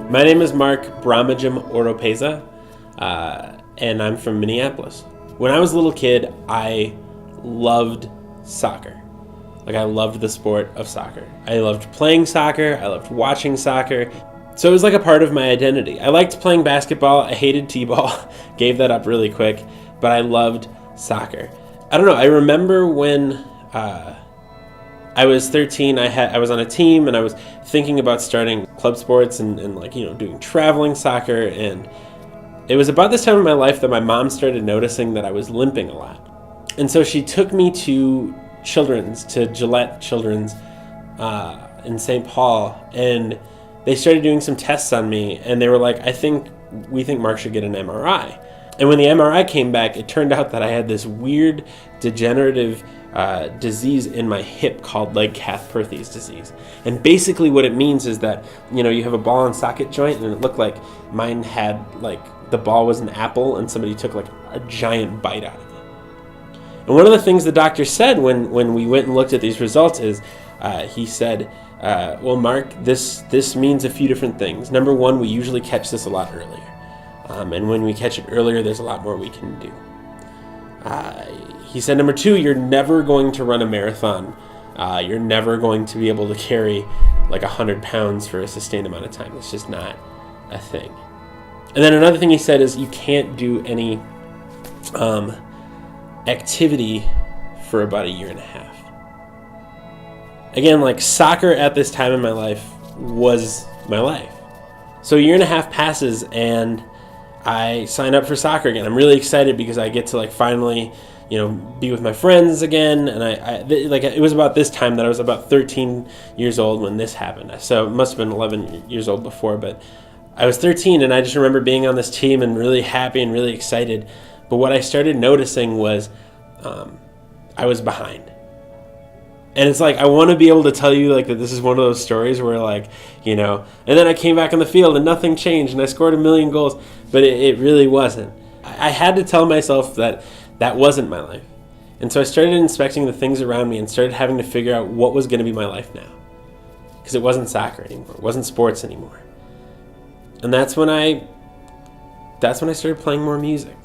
My name is Marc Bramajim Oropeza, and I'm from Minneapolis. When I was a little kid, I loved soccer. I loved the sport of soccer. I loved playing soccer. I loved watching soccer. So it was like a part of my identity. I liked playing basketball. I hated t-ball. Gave that up really quick. But I loved soccer. I don't know. I remember when I was 13, I was on a team, and I was thinking about starting club sports and doing traveling soccer. And it was about this time in my life that my mom started noticing that I was limping a lot. And so she took me to Gillette Children's in St. Paul, and they started doing some tests on me, and they were like, we think Marc should get an MRI. And when the MRI came back, it turned out that I had this weird degenerative disease in my hip called Legg-Calvé-Perthes disease. And basically what it means is that, you have a ball and socket joint, and it looked like mine had, the ball was an apple, and somebody took a giant bite out of it. And one of the things the doctor said when we went and looked at these results is, he said, well, Marc, this means a few different things. Number one, we usually catch this a lot earlier. And when we catch it earlier, there's a lot more we can do. He said, number two, you're never going to run a marathon. You're never going to be able to carry 100 pounds for a sustained amount of time. It's just not a thing. And then another thing he said is you can't do any activity for about a year and a half. Again, soccer at this time in my life was my life. So a year and a half passes, and I sign up for soccer again. I'm really excited because I get to finally, be with my friends again. And it was about this time that I was about 13 years old when this happened. So it must have been 11 years old before, but I was 13, and I just remember being on this team and really happy and really excited. But what I started noticing was I was behind. And it's I want to be able to tell you that this is one of those stories where and then I came back on the field and nothing changed and I scored 1 million goals, but it really wasn't. I had to tell myself that wasn't my life. And so I started inspecting the things around me and started having to figure out what was going to be my life now. Because it wasn't soccer anymore. It wasn't sports anymore. And that's when I started playing more music.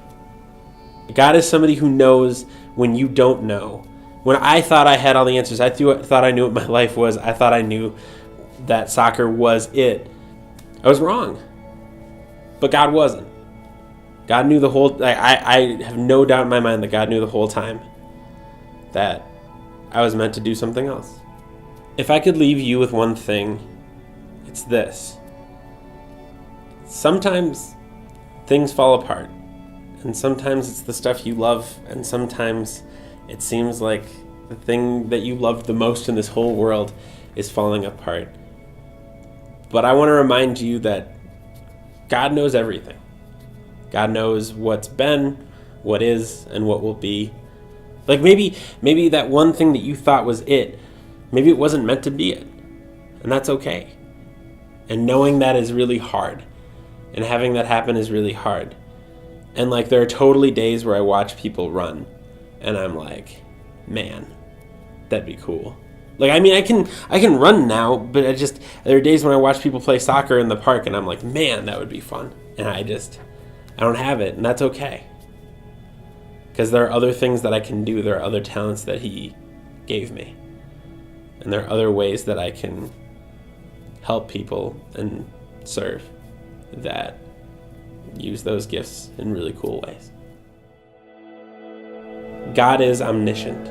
God is somebody who knows when you don't know. When I thought I had all the answers, I thought I knew what my life was. I thought I knew that soccer was it. I was wrong. But God wasn't. God knew the whole... I have no doubt in my mind that God knew the whole time that I was meant to do something else. If I could leave you with one thing, it's this. Sometimes things fall apart. And sometimes it's the stuff you love, and sometimes it seems like the thing that you loved the most in this whole world is falling apart. But I want to remind you that God knows everything. God knows what's been, what is, and what will be. Maybe that one thing that you thought was it, maybe it wasn't meant to be it. And that's okay. And knowing that is really hard. And having that happen is really hard. And there are totally days where I watch people run, and I'm like, man, that'd be cool. I can run now, but there are days when I watch people play soccer in the park, and I'm like, man, that would be fun. And I don't have it, and that's okay. Because there are other things that I can do. There are other talents that He gave me. And there are other ways that I can help people and serve that use those gifts in really cool ways. God is omniscient.